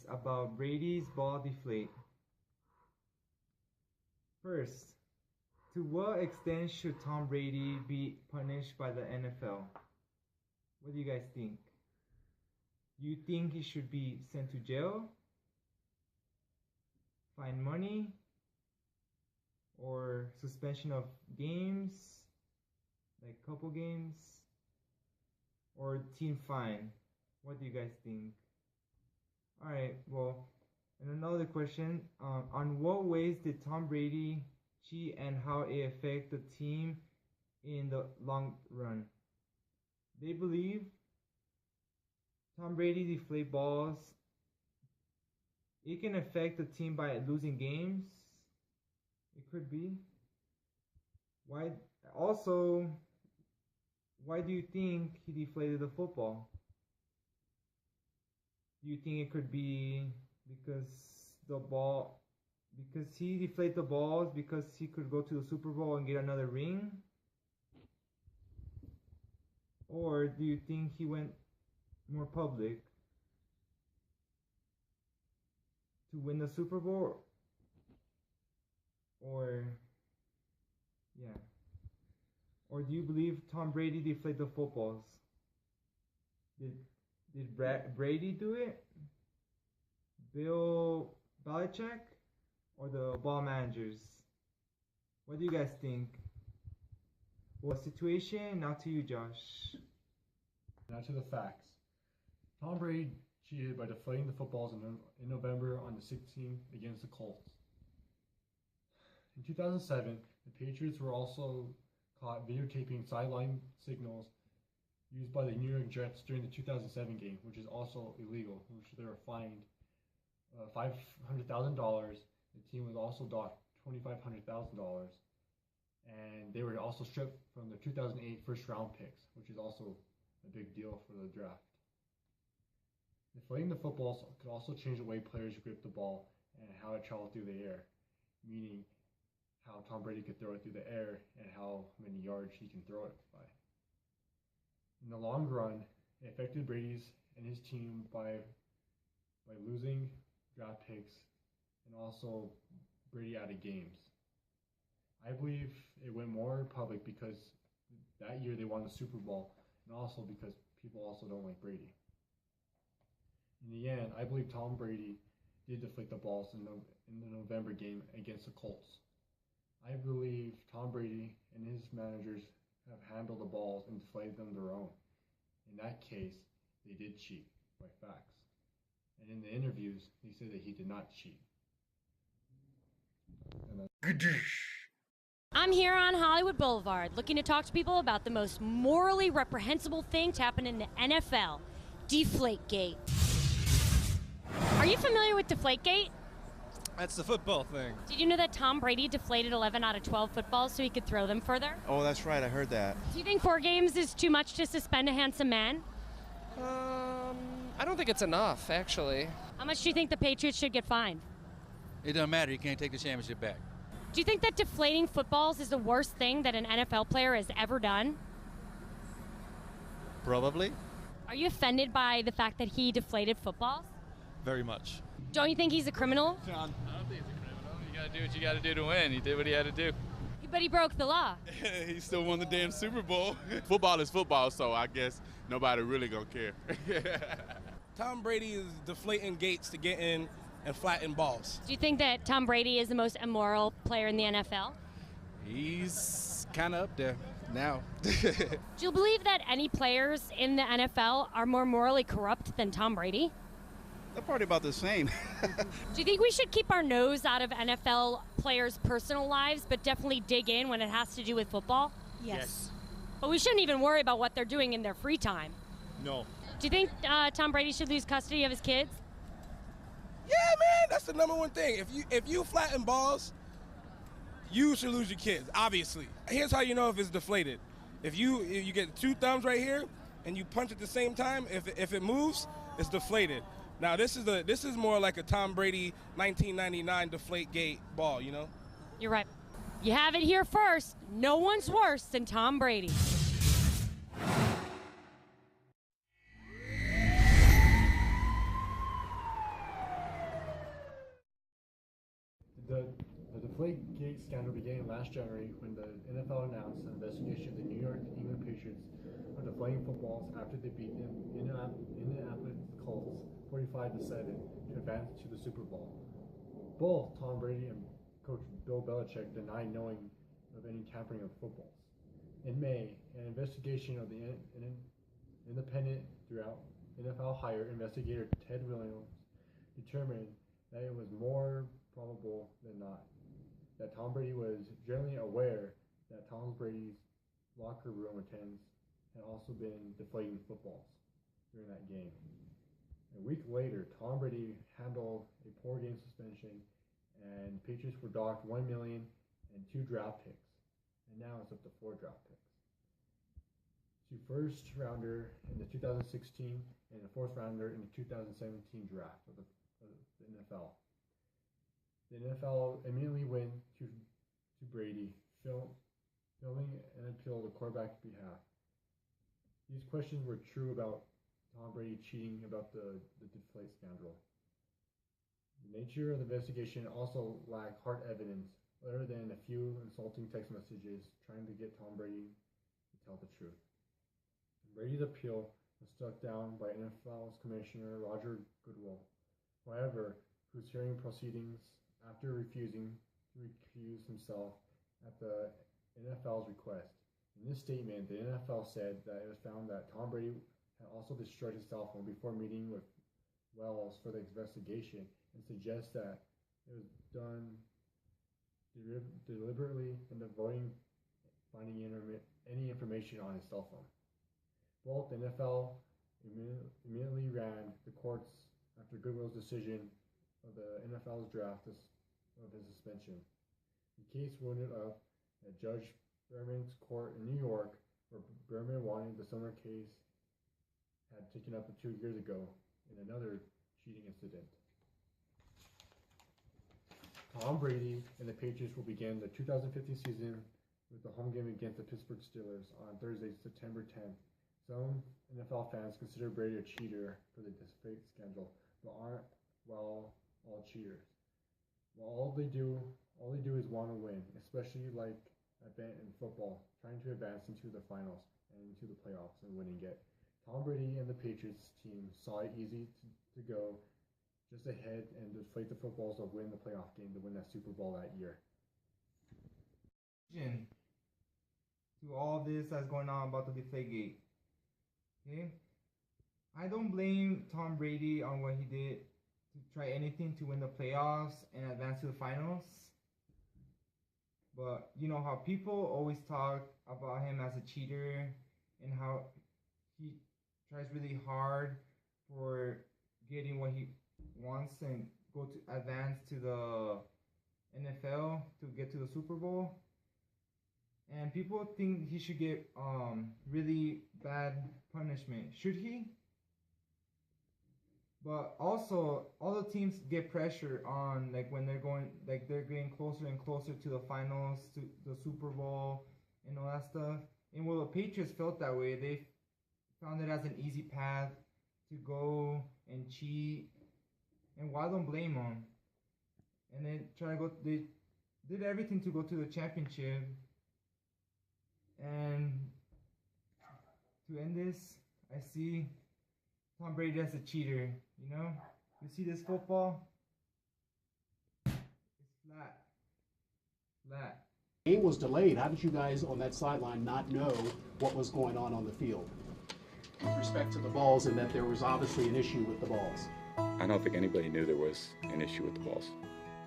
questions about Brady's ball deflate. First, to what extent should Tom Brady be punished by the NFL? What do you guys think? You think he should be sent to jail? Fine money? Or suspension of games? Like couple games? Or team fine? What do you guys think? Alright, well, and another question. On what ways did Tom Brady cheat and how it affect the team in the long run? They believe Tom Brady deflate balls. It can affect the team by losing games. It could be. Why do you think he deflated the football? Do you think it could be because he deflated the balls because he could go to the Super Bowl and get another ring? Or do you think he went more public to win the Super Bowl? Or do you believe Tom Brady deflated the footballs? Did Brady do it? Bill Belichick? Or the ball managers? What do you guys think? Well, situation, now to you, Josh. Now to the facts. Tom Brady cheated by deflating the footballs in November on the 16th against the Colts. In 2007, the Patriots were also caught videotaping sideline signals used by the New York Jets during the 2007 game, which is also illegal, which they were fined $500,000. The team was also docked $2,500,000, and they were also stripped from their 2008 first-round picks, which is also a big deal for the draft. Deflating the footballs could also change the way players grip the ball and how it traveled through the air, meaning how Tom Brady could throw it through the air and how many yards he can throw it by. In the long run, it affected Brady's and his team by losing draft picks and also Brady out of games. I believe it went more public because that year they won the Super Bowl, and also because people also don't like Brady. In the end, I believe Tom Brady did deflate the balls in the November game against the Colts. I believe Tom Brady and his managers have handled the balls and deflated them their own. In that case, they did cheat by facts. And in the interviews, they said that he did not cheat. I'm here on Hollywood Boulevard looking to talk to people about the most morally reprehensible thing to happen in the NFL, Deflategate. Are you familiar with Deflategate? That's the football thing. Did you know that Tom Brady deflated 11 out of 12 footballs so he could throw them further? Oh, that's right. I heard that. Do you think 4 games is too much to suspend a handsome man? I don't think it's enough, actually. How much do you think the Patriots should get fined? It doesn't matter. You can't take the championship back. Do you think that deflating footballs is the worst thing that an NFL player has ever done? Probably. Are you offended by the fact that he deflated footballs? Very much. Don't you think he's a criminal? I don't think he's a criminal. You gotta do what you gotta do to win. He did what he had to do. But he broke the law. He still won the damn Super Bowl. Football is football, so I guess nobody really gonna care. Tom Brady is deflating gates to get in and flatten balls. Do you think that Tom Brady is the most immoral player in the NFL? He's kind of up there now. Do you believe that any players in the NFL are more morally corrupt than Tom Brady? They're probably about the same. Do you think we should keep our nose out of NFL players' personal lives, but definitely dig in when it has to do with football? Yes. But we shouldn't even worry about what they're doing in their free time. No. Do you think Tom Brady should lose custody of his kids? Yeah, man, that's the number one thing. If you flatten balls, you should lose your kids, obviously. Here's how you know if it's deflated. If you get 2 thumbs right here and you punch at the same time, if it moves, it's deflated. Now this is more like a Tom Brady 1999 Deflategate ball, you know? You're right. You have it here first. No one's worse than Tom Brady. Deflategate scandal began last January when the NFL announced an investigation of the New England Patriots for deflating footballs after they beat the Indianapolis Colts 45-7 to advance to the Super Bowl. Both Tom Brady and coach Bill Belichick denied knowing of any tampering of footballs. In May, an investigation of the independent throughout NFL hire investigator Ted Williams determined that it was more probable than not that Tom Brady was generally aware that Tom Brady's locker room attendants had also been deflating footballs during that game. A week later, Tom Brady handled a 4-game suspension, and Patriots were docked $1 million and 2 draft picks, and now it's up to 4 draft picks. 2 first rounder in the 2016 and a 4th rounder in the 2017 draft of the NFL. The NFL immediately went to Brady, filming an appeal on the quarterback's behalf. These questions were true about Tom Brady cheating about the Deflate scandal. The nature of the investigation also lacked hard evidence other than a few insulting text messages trying to get Tom Brady to tell the truth. Brady's appeal was struck down by NFL's Commissioner Roger Goodell, however, whose hearing proceedings after refusing to recuse himself at the NFL's request. In this statement, the NFL said that it was found that Tom Brady had also destroyed his cell phone before meeting with Wells for the investigation and suggests that it was done deliberately and avoiding finding any information on his cell phone. Both the NFL immediately ran the courts after Goodell's decision of the NFL's draft of his suspension. The case wounded up at Judge Berman's court in New York, where Berman wanted the similar case had taken up 2 years ago in another cheating incident. Tom Brady and the Patriots will begin the 2015 season with the home game against the Pittsburgh Steelers on Thursday, September 10th. Some NFL fans consider Brady a cheater for the Deflate scandal, but aren't all cheaters. Well, all they do is want to win, especially like a bet in football, trying to advance into the finals and into the playoffs and winning it. Tom Brady and the Patriots team saw it easy to go just ahead and deflate the footballs to win the playoff game to win that Super Bowl that year. To all this that's going on about the Deflategate. Okay? I don't blame Tom Brady on what he did to try anything to win the playoffs and advance to the finals. But you know how people always talk about him as a cheater and how he tries really hard for getting what he wants and go to advance to the NFL to get to the Super Bowl. And people think he should get really bad punishment. Should he? But also, all the teams get pressure on, like when they're getting closer and closer to the finals, to the Super Bowl, and all that stuff. And well, the Patriots felt that way. They found it as an easy path to go and cheat. And why don't blame them? And they they did everything to go to the championship. And to end this, I see Tom Brady as a cheater. You know, you see this football? It's flat. The game was delayed. How did you guys on that sideline not know what was going on the field with respect to the balls, and that there was obviously an issue with the balls? I don't think anybody knew there was an issue with the balls.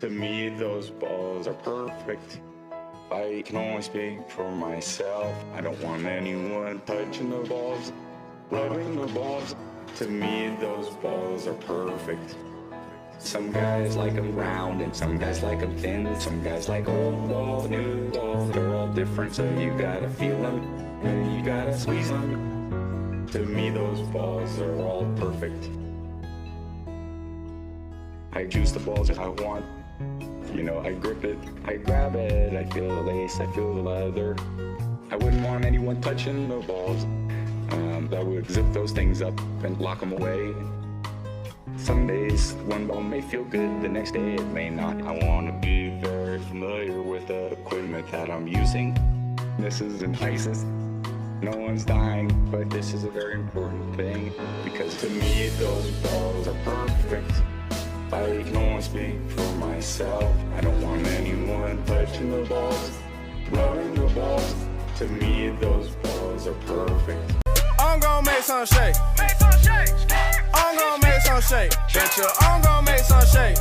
To me, those balls are perfect. I can only speak for myself. I don't want anyone touching the balls, rubbing the balls. To me, those balls are perfect. Some guys like them round and some guys like them thin. Some guys like old balls, new balls. They're all different, so you gotta feel them and you gotta squeeze them. To me, those balls are all perfect. I choose the balls that I want. You know, I grip it, I grab it, I feel the lace, I feel the leather. I wouldn't want anyone touching the balls. I would zip those things up and lock them away. Some days one ball may feel good, the next day it may not. I want to be very familiar with the equipment that I'm using. This isn't ISIS, no one's dying, but this is a very important thing, because to me those balls are perfect. I can only speak for myself. I don't want anyone touching the balls, rubbing the balls. To me those balls are perfect. I'm gonna make some shake. I'm gonna make some shake. Bet you I'm gonna make some shake.